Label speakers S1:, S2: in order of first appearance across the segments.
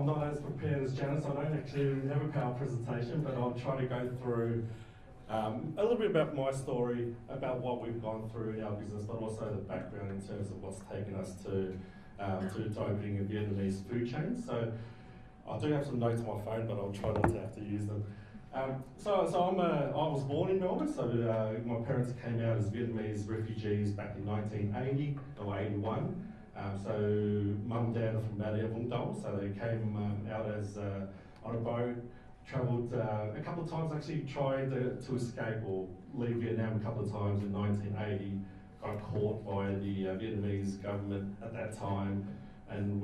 S1: I'm not as prepared as Janice. I don't actually have a power presentation, but I'll try to go through a little bit about my story, about what we've gone through in our business, but also the background in terms of what's taken us to opening a Vietnamese food chain. So I do have some notes on my phone, but I'll try not to have to use them. I was born in Melbourne, so my parents came out as Vietnamese refugees back in 1980 or 81. So mum and dad are from Bà Rịa Vũng Tàu, so they came out as on a boat, travelled a couple of times, actually tried to escape or leave Vietnam a couple of times in 1980, got caught by the Vietnamese government at that time, and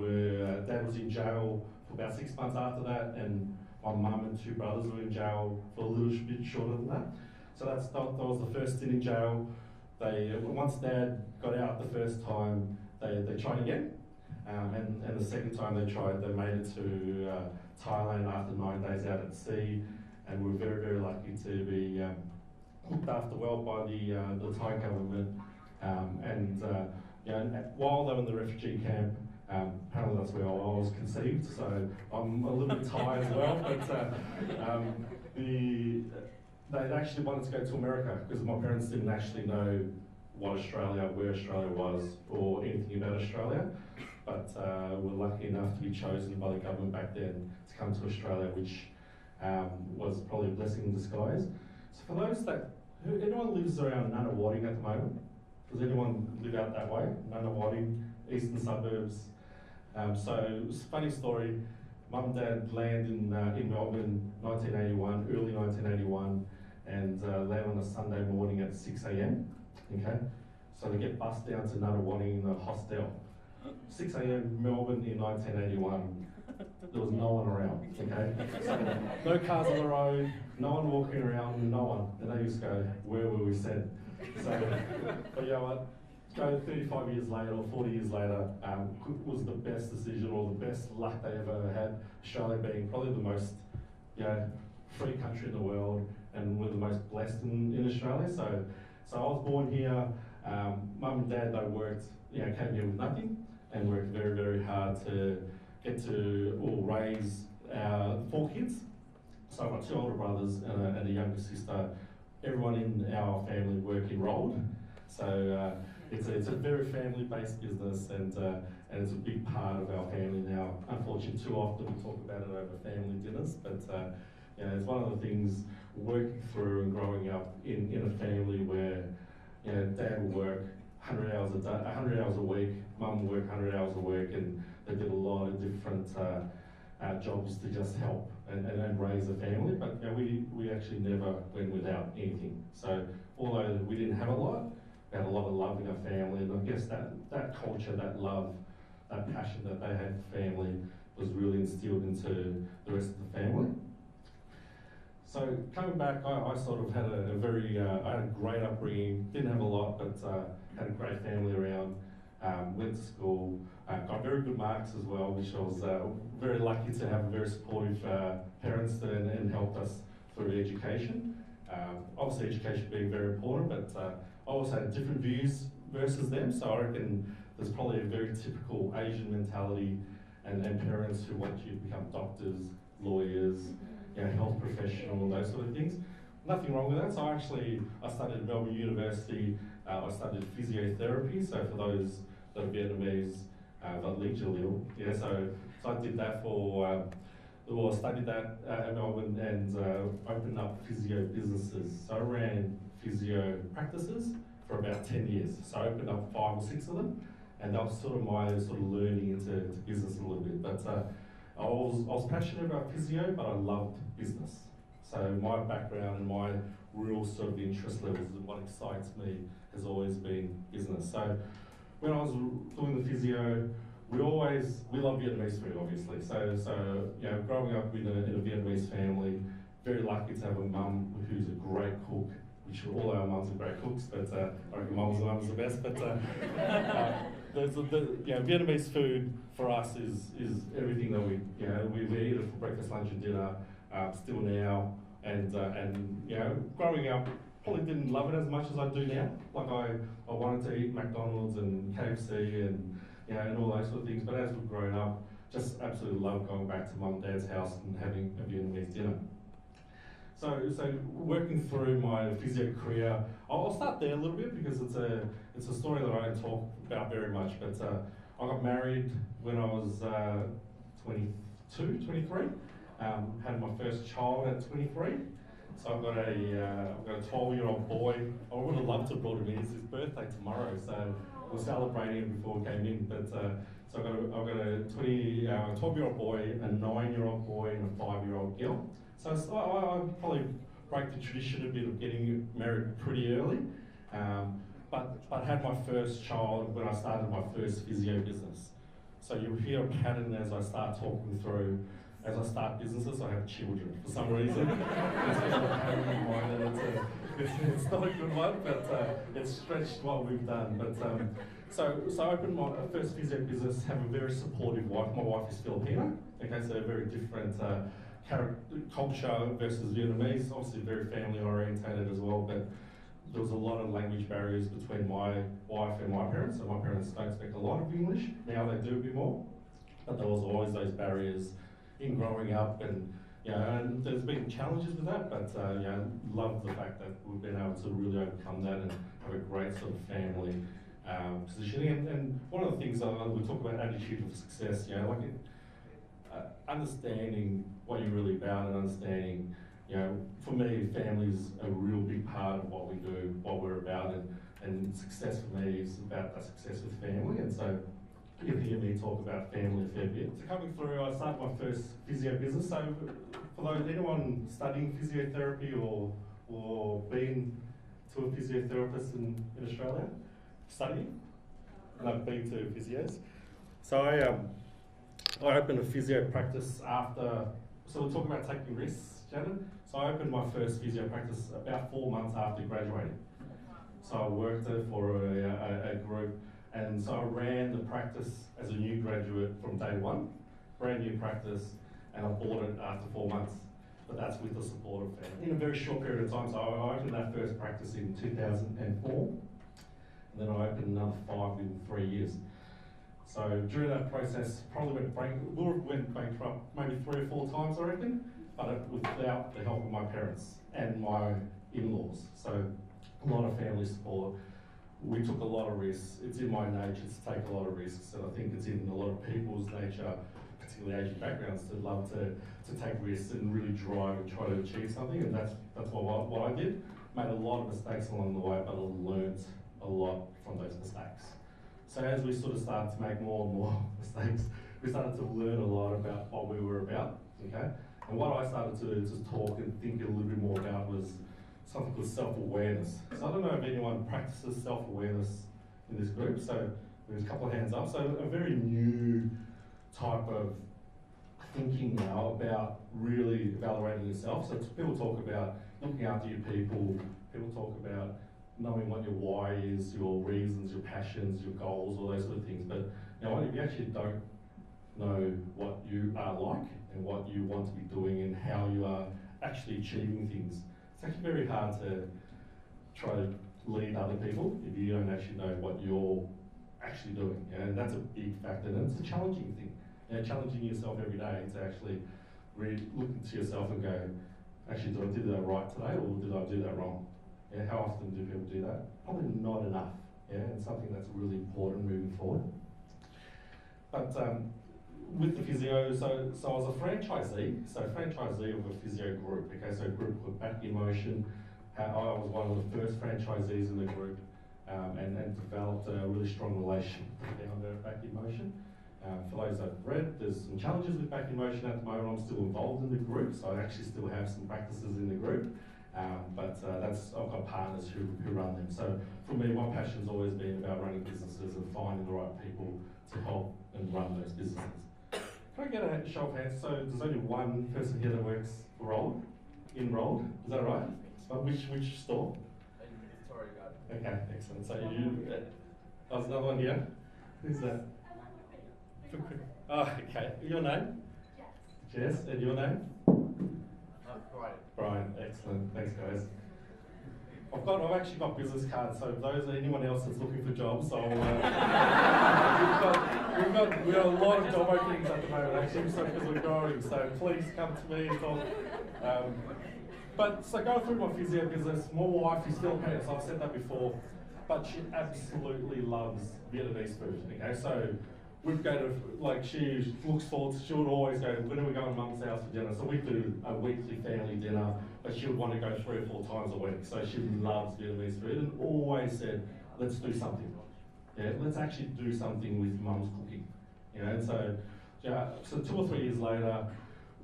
S1: dad was in jail for about 6 months after that, and my mum and two brothers were in jail for a little bit shorter than that. So that was the first stint in jail. Once dad got out the first time, they tried again, and the second time they tried, they made it to Thailand after 9 days out at sea, and we were very, very lucky to be looked after well by the Thai government. While they were in the refugee camp, apparently that's where I was conceived, so I'm a little bit tired as well. But they actually wanted to go to America because my parents didn't actually know where Australia was, or anything about Australia. But we're lucky enough to be chosen by the government back then to come to Australia, which was probably a blessing in disguise. So for those anyone lives around Nunawading at the moment? Does anyone live out that way? Nunawading, eastern suburbs. So it's a funny story. Mum and dad land in Melbourne, 1981, early 1981, and land on a Sunday morning at 6 a.m. Okay, so they get bussed down to Nunawading in the hostel. 6 a.m. Melbourne in 1981. There was no one around. Okay, so no cars on the road, no one walking around, no one. And they used to go, "Where were we sent?" So, but you know what? Go 35 years later or 40 years later, was the best decision or the best luck they ever had. Australia being probably the most, free country in the world, and we're the most blessed in Australia. So I was born here. Mum and dad, they worked, came here with nothing, and worked very, very hard to get to raise our 4 kids. So I've got 2 older brothers and a younger sister. Everyone in our family work enrolled. So it's a very family-based business, and it's a big part of our family now. Unfortunately, too often we talk about it over family dinners, but it's one of the things working through and growing up in a family where dad will work 100 hours a week, mum will work 100 hours a week, and they did a lot of different jobs to just help and raise a family. But we actually never went without anything. So although we didn't have a lot, we had a lot of love in our family, and I guess that culture, that love, that passion that they had for family was really instilled into the rest of the family. So coming back, I sort of had a very, I had a great upbringing, didn't have a lot, but had a great family around, went to school, got very good marks as well, which I was very lucky to have very supportive parents and helped us through education. Obviously education being very important, but I also had different views versus them, so I reckon there's probably a very typical Asian mentality and parents who want you to become doctors, lawyers, health professional, those sort of things. Nothing wrong with that. So I studied at Melbourne University. I studied physiotherapy. So for those that are Vietnamese, so I did that I studied that at Melbourne and opened up physio businesses. So I ran physio practices for about 10 years. So I opened up 5 or 6 of them, and that was sort of my learning into business a little bit. But I was passionate about physio, but I loved business. So my background and my real sort of interest levels and what excites me has always been business. So when I was doing the physio, we love Vietnamese food, obviously. So growing up in a Vietnamese family, very lucky to have a mum who's a great cook, which all our mums are great cooks, but I reckon mum's are the best. But Vietnamese food for us is everything that we eat it for breakfast, lunch, and dinner. Still now, and growing up, probably didn't love it as much as I do now. Like I wanted to eat McDonald's and KFC and all those sort of things. But as we've grown up, just absolutely love going back to mum and dad's house and having a Vietnamese dinner. So working through my physio career, I'll start there a little bit because it's a story that I don't talk about very much. But I got married when I was 22, 23. Had my first child at 23. So I've got a 12-year-old boy. I would have loved to have brought him in. It's his birthday tomorrow, so we're celebrating it before we came in. But so I've got a 12-year-old boy, a 9-year-old boy, and a 5-year-old girl. So I probably break the tradition a bit of getting married pretty early, but had my first child when I started my first physio business. So you'll hear a pattern as I start talking through. As I start businesses, I have children for some reason. It's not a good one, but it's stretched what we've done. But so I opened my first physio business, have a very supportive wife. My wife is Filipino, okay, so a very different culture versus Vietnamese, obviously very family orientated as well, but there was a lot of language barriers between my wife and my parents. So my parents don't speak a lot of English, now they do a bit more, but there was always those barriers in growing up, and and there's been challenges with that, but love the fact that we've been able to really overcome that and have a great sort of family positioning. And one of the things we talk about attitude of success, understanding what you're really about and understanding, for me, family's a real big part of what we do, what we're about, and success for me is about that success with family. And so you'll hear me talk about family a fair bit. So coming through, I started my first physio business. So for anyone studying physiotherapy or being to a physiotherapist in Australia, studying, and I've been to physios. So I opened a physio practice after, so we're talking about taking risks, Janet. So I opened my first physio practice about 4 months after graduating. So I worked for a group, and so I ran the practice as a new graduate from day one, brand new practice, and I bought it after 4 months. But that's with the support of family. In a very short period of time, so I opened that first practice in 2004, and then I opened another 5 in 3 years. So during that process, probably went bankrupt maybe 3 or 4 times, I reckon, but without the help of my parents and my in-laws. So a lot of family support. We took a lot of risks. It's in my nature to take a lot of risks, and I think it's in a lot of people's nature, particularly Asian backgrounds, to love to take risks and really drive and try to achieve something, and that's what I did. Made a lot of mistakes along the way, but I learnt a lot from those mistakes. So as we sort of started to make more and more mistakes, we started to learn a lot about what we were about, okay? And what I started to talk and think a little bit more about was something called self-awareness. So I don't know if anyone practices self-awareness in this group, so there's a couple of hands up. So a very new type of thinking now about really evaluating yourself. So people talk about looking after your people talk about knowing what your why is, your reasons, your passions, your goals, all those sort of things. But if you actually don't know what you are like and what you want to be doing and how you are actually achieving things, it's actually very hard to try to lead other people if you don't actually know what you're actually doing. And that's a big factor, and it's a challenging thing. Challenging yourself every day to actually really look into yourself and go, actually, did I do that right today, or did I do that wrong? How often do people do that? Probably not enough. And something that's really important moving forward. But with the physio, so I was a franchisee of a physio group. Okay, so a group called Back in Motion. I was one of the first franchisees in the group, and developed a really strong relationship with the founder of Back in Motion. For those that have read, there's some challenges with Back in Motion at the moment. I'm still involved in the group, so I actually still have some practices in the group. But I've got partners who run them. So for me, my passion's always been about running businesses and finding the right people to help and run those businesses. Can I get a show of hands? So there's only one person here that works for Enrolled. Is that right? So which store?
S2: Victoria Garden.
S1: Okay, excellent. So there's another one here. Who's that? Oh, okay. Your name? Jess. And your name?
S2: Brian.
S1: Brian, excellent. Thanks, guys. I've actually got business cards, so those are anyone else that's looking for jobs, we've got a lot of job openings at the moment actually, so because we're growing, so please come to me and talk. But so going through my physio business, my wife is Filipino, so I've said that before, but she absolutely loves Vietnamese food, okay? So we'd go to, like, she looks forward to, she would always go, when are we going to Mum's house for dinner? So we do a weekly family dinner, but she would want to go 3 or 4 times a week. So she loves Vietnamese food and always said, let's do something. Yeah, let's actually do something with Mum's cooking. You know, and so, yeah, so 2 or 3 years later,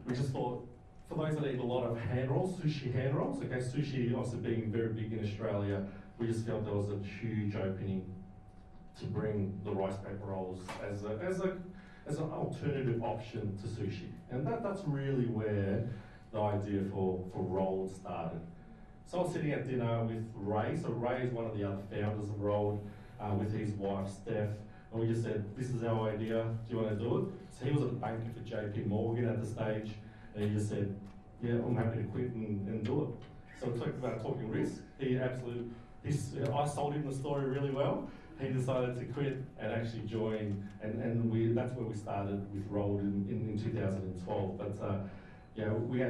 S1: we just thought, for those that eat a lot of hand rolls, sushi hand rolls, okay, sushi obviously being very big in Australia, we just felt there was a huge opening to bring the rice paper rolls as an alternative option to sushi. And that's really where the idea for Rolled started. So I was sitting at dinner with Ray. So Ray is one of the other founders of Rolled, with his wife Steph. And we just said, this is our idea, do you want to do it? So he was a banker for JP Morgan at the stage. And he just said, yeah, I'm happy to quit and do it. So we talked about talking risk. I sold him the story really well. He decided to quit and actually join, and that's where we started with Rolled in 2012. But yeah, we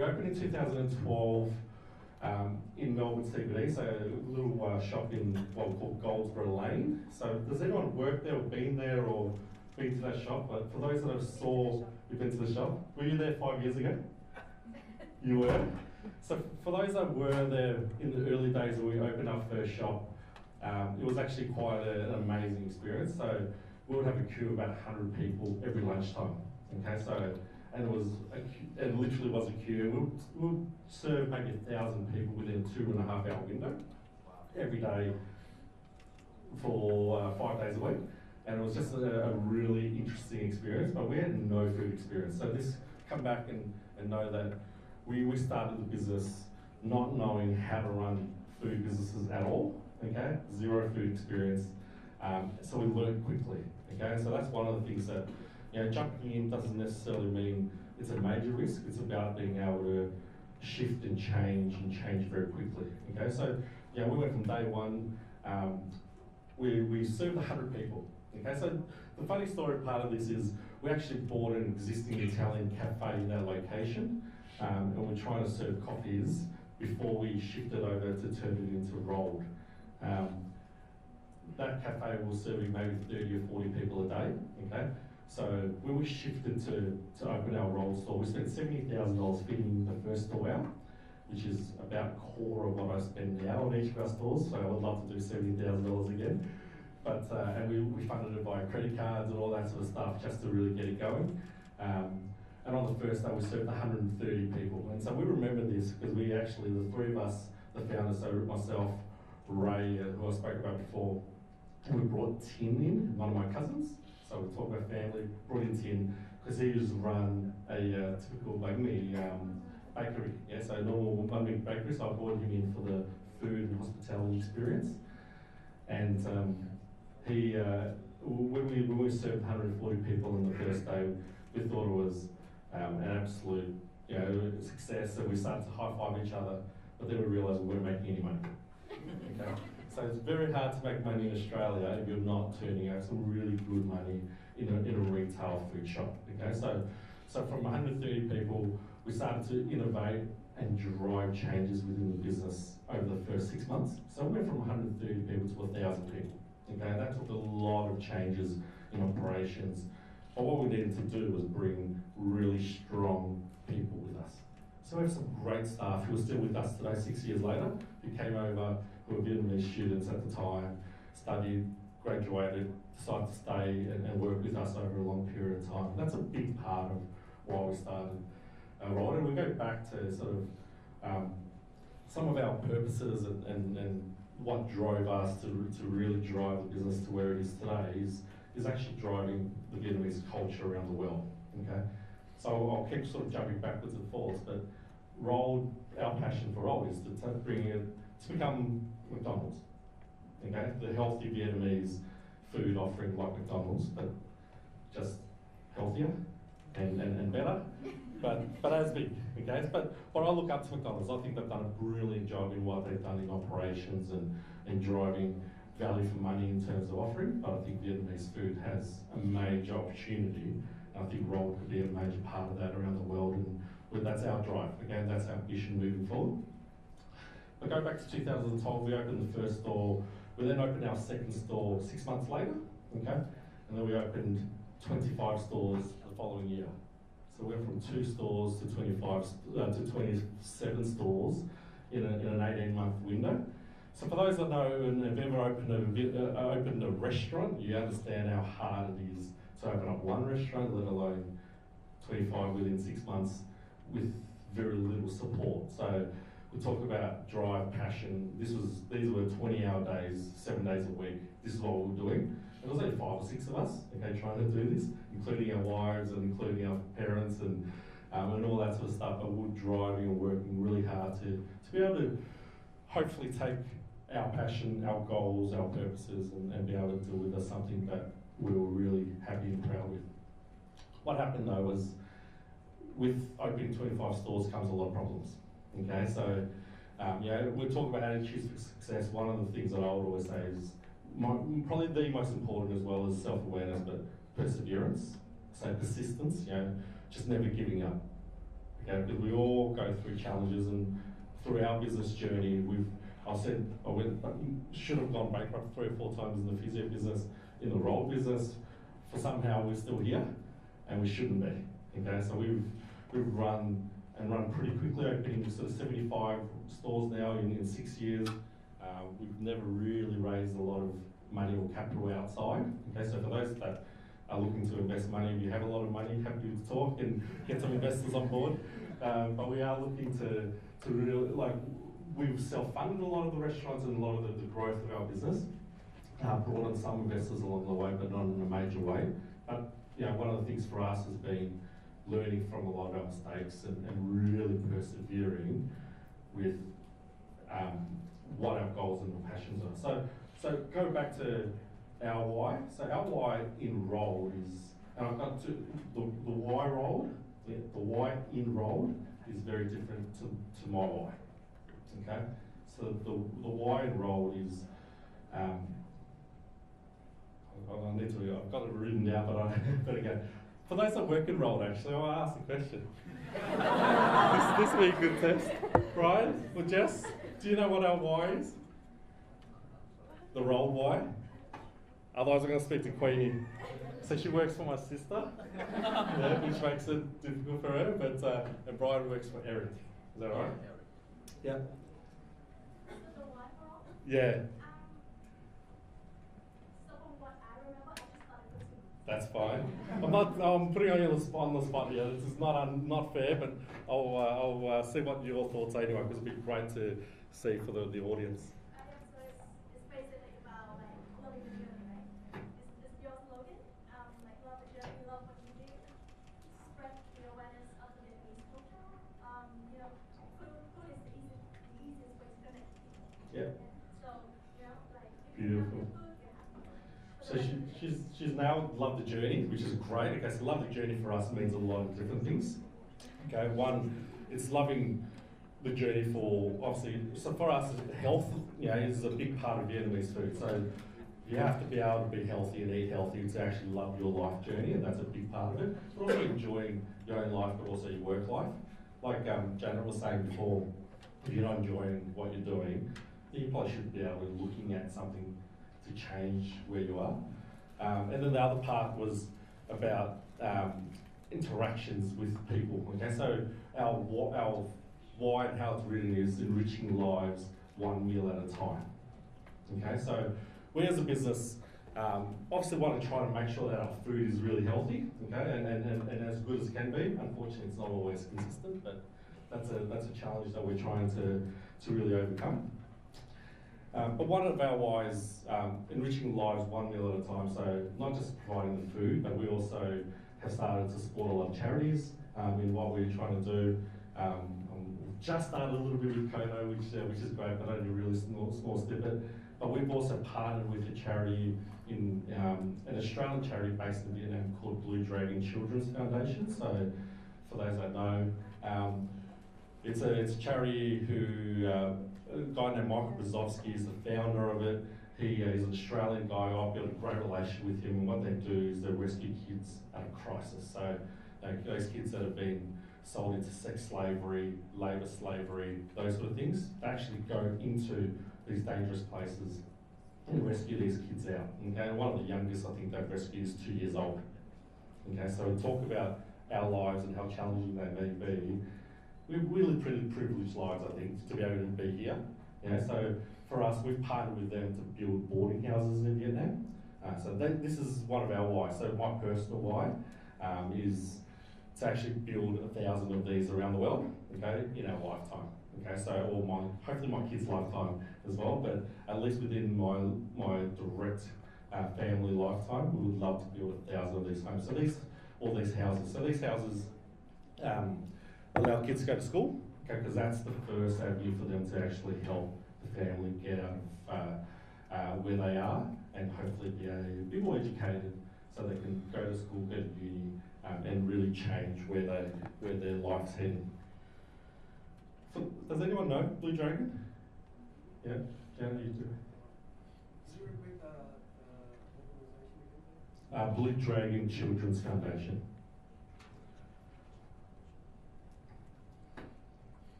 S1: opened in 2012 in Melbourne CBD, so a little shop in what we call Goldsboro Lane. So does anyone work there or been there or been to that shop? But for those that you've been to the shop, were you there 5 years ago? You were? So for those that were there in the early days when we opened our first shop, it was actually quite an amazing experience. So we would have a queue of about 100 people every lunchtime. Okay, so it literally was a queue. We would serve maybe 1,000 people within a 2.5 hour window every day for 5 days a week. And it was just a really interesting experience, but we had no food experience. So this, come back and know that we started the business not knowing how to run food businesses at all, okay? Zero food experience. So we learned quickly, okay? So that's one of the things that, you know, jumping in doesn't necessarily mean it's a major risk. It's about being able to shift and change very quickly, okay? So, yeah, we went from day one, we served 100 people, okay? So the funny story part of this is we actually bought an existing Italian cafe in our location, and we're trying to serve coffees before we shifted over to turn it into Rolled. That cafe was serving maybe 30 or 40 people a day, okay? So when we shifted to open our Rolled store, we spent $70,000 fitting the first store out, which is about a quarter of what I spend now on each of our stores, so I would love to do $70,000 again. But, and we funded it by credit cards and all that sort of stuff just to really get it going. And on the first day, we served 130 people. And so we remember this because we actually, the 3 of us, the founders, so myself, Ray, who I spoke about before, we brought Tim in, one of my cousins. So we talk about family, brought in Tim, because he used to run a typical bakery, yeah, so a normal one big bakery, so I brought him in for the food and hospitality experience. And when we served 140 people on the first day, we thought it was an absolute, you know, success, and we started to high-five each other, but then we realised we weren't making any money. Okay? So it's very hard to make money in Australia if you're not turning out some really good money in a retail food shop. Okay, so from 130 people, we started to innovate and drive changes within the business over the first 6 months. So we went from 130 people to 1,000 people. Okay, that took a lot of changes in operations. But what we needed to do was bring really strong people with us. So we have some great staff who are still with us today, 6 years later, who came over, who were Vietnamese students at the time, studied, graduated, decided to stay and work with us over a long period of time. And that's a big part of why we started Rolled. And we go back to sort of some of our purposes and what drove us to really drive the business to where it is today is actually driving the Vietnamese culture around the world, okay? So I'll keep sort of jumping backwards and forwards, but Rolled, our passion for Rolled is to become McDonald's, okay? The healthy Vietnamese food offering like McDonald's, but just healthier and better. but as big, okay? But what I look up to McDonald's, I think they've done a brilliant job in what they've done in operations and driving value for money in terms of offering, but I think Vietnamese food has a major opportunity, and I think Roll could be a major part of that around the world, and that's our drive. Again, that's our mission moving forward. But go back to 2012, we opened the first store. We then opened our second store 6 months later, okay? And then we opened 25 stores the following year. So we went from 2 stores to 27 stores in an 18-month window. So for those that know and have ever opened a restaurant, you understand how hard it is to open up one restaurant, let alone 25 within 6 months with very little support. So we talk about drive, passion. These were 20-hour days, 7 days a week. This is what we were doing. There was only 5 or 6 of us, okay, trying to do this, including our wives and including our parents and all that sort of stuff. But we're driving and working really hard to be able to hopefully take our passion, our goals, our purposes, and be able to deliver something that we were really happy and proud with. What happened though was, with opening 25 stores comes a lot of problems. Okay, so we talk about attitudes for success. One of the things that I would always say is probably the most important, as well as self-awareness, but perseverance. So persistence. Just never giving up. Okay, because we all go through challenges, and through our business journey, I should have gone bankrupt 3 or 4 times in the physio business, in the roll business. For somehow we're still here, and we shouldn't be. Okay, so we've run pretty quickly, opening sort of 75 stores now in 6 years. We've never really raised a lot of money or capital outside. Okay, so for those that are looking to invest money, if you have a lot of money, happy to talk and get some investors on board. But we are looking to really, we've self-funded a lot of the restaurants and a lot of the growth of our business. Brought on some investors along the way, but not in a major way. But one of the things for us has been learning from a lot of our mistakes and really persevering with what our goals and our passions are. So go back to our why. So our why in Roll is, and I've got the why Roll, the why in Roll is very different to my why. Okay, so the why in Roll is, I've got it written down, but I better go. For those that work in Roll, actually, I want to ask a question. this will be a good test. Brian or Jess, do you know what our why is? The Roll why? Otherwise I'm going to speak to Queenie. So she works for my sister, which makes it difficult for her, but and Brian works for Eric. Is that right? Yeah. Yeah. That's fine. I'm putting on you on the spot here. This is not fair, but I'll see what your thoughts are anyway, because it'd be great to see for the audience.
S3: So it's basically about loving the journey, right? It's your slogan, love the journey, love what you do, spread the awareness of the Vietnamese culture. Food is the easiest way to connect people.
S1: Yeah.
S3: So if
S1: beautiful.
S3: you have food, you're happy.
S1: So she's now loved the journey, which is great. Okay, so love the journey for us means a lot of different things. Okay, one, it's loving the journey for, obviously, so for us, health, is a big part of Vietnamese food. So you have to be able to be healthy and eat healthy to actually love your life journey, and that's a big part of it. But also enjoying your own life, but also your work life. Like Janet was saying before, if you're not enjoying what you're doing, you probably should be able to be looking at something to change where you are. And then the other part was about interactions with people. Okay, so our why and how it's written is enriching lives one meal at a time. Okay, so we as a business obviously want to try to make sure that our food is really healthy, okay, and as good as it can be. Unfortunately, it's not always consistent, but that's a challenge that we're trying to really overcome. But one of our whys, enriching lives one meal at a time, so not just providing the food, but we also have started to support a lot of charities in what we're trying to do. We've just started a little bit with Kono, which is great, but only a really small snippet. But we've also partnered with a charity, an Australian charity based in Vietnam called Blue Dragon Children's Foundation. So for those that know. It's a charity who, a guy named Michael Brzezowski is the founder of it. He's an Australian guy. I've got a great relationship with him, and what they do is they rescue kids out of crisis. So those kids that have been sold into sex slavery, labour slavery, those sort of things, they actually go into these dangerous places and rescue these kids out. Okay, and one of the youngest I think they've rescued is 2 years old. Okay, so we talk about our lives and how challenging they may be. We have really privileged lives, I think, to be able to be here. So for us, we've partnered with them to build boarding houses in Vietnam. This is one of our whys. So my personal why is to actually build 1,000 of these around the world, okay, in our lifetime. Okay, so hopefully my kids' lifetime as well, but at least within my direct family lifetime, we would love to build 1,000 of these homes. So all these houses. So these houses allow kids to go to school, okay, because that's the first avenue for them to actually help the family get out of where they are and hopefully be more educated so they can go to school, go to uni, and really change where their life's heading. So, does anyone know Blue Dragon? Yeah, Janet, you do.
S2: Could you repeat the organization again?
S1: Blue Dragon Children's Foundation.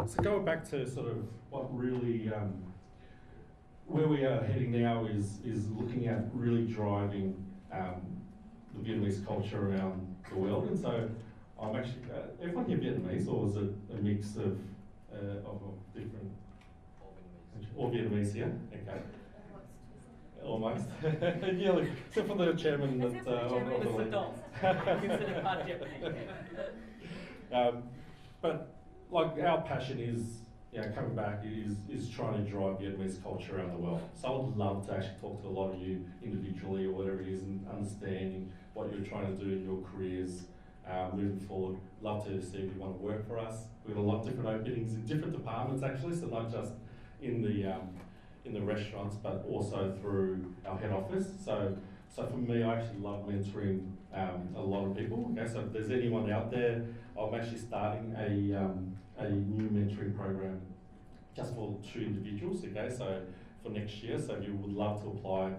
S1: So going back to sort of what really, where we are heading now is looking at really driving the Vietnamese culture around the world. And so I'm actually, everyone here Vietnamese, or is it a mix of different? All Vietnamese, yeah? Okay. Almost. Yeah, look, except for the chairman that
S4: Except for the chairman is adults. Considered part Japanese.
S1: But like our passion is, coming back is trying to drive Vietnamese culture around the world. So I would love to actually talk to a lot of you individually or whatever it is and understanding what you're trying to do in your careers moving forward. Love to see if you want to work for us. We've got a lot of different openings in different departments actually, so not just in the restaurants, but also through our head office. So for me, I actually love mentoring a lot of people. Okay, so if there's anyone out there, I'm actually starting a new mentoring program just for 2 individuals. Okay, so for next year. So if you would love to apply,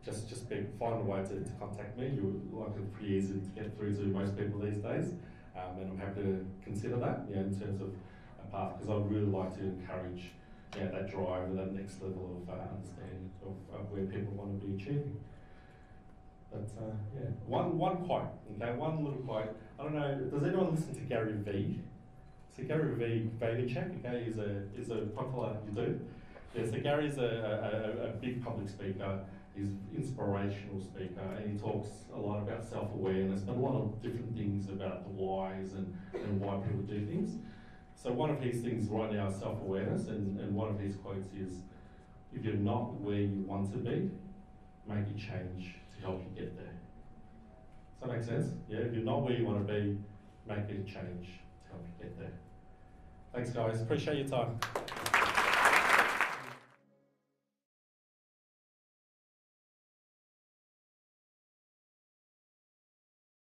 S1: just find a way to contact me. It's pretty easy to get through to most people these days, and I'm happy to consider that. In terms of a path, because I'd really like to encourage that drive and that next level of understanding of where people want to be achieving. But one quote, okay, one little quote. I don't know, does anyone listen to Gary Vee? So Gary Vaynerchuk, okay, is a popular, you do? Yeah, so Gary's a big public speaker. He's an inspirational speaker, and he talks a lot about self-awareness, but a lot of different things about the whys and why people do things. So one of his things right now is self-awareness, and one of his quotes is, if you're not where you want to be, make a change to help you get there. Does that make sense? Yeah, if you're not where you want to be, make a change to help you get there. Thanks guys, appreciate your time.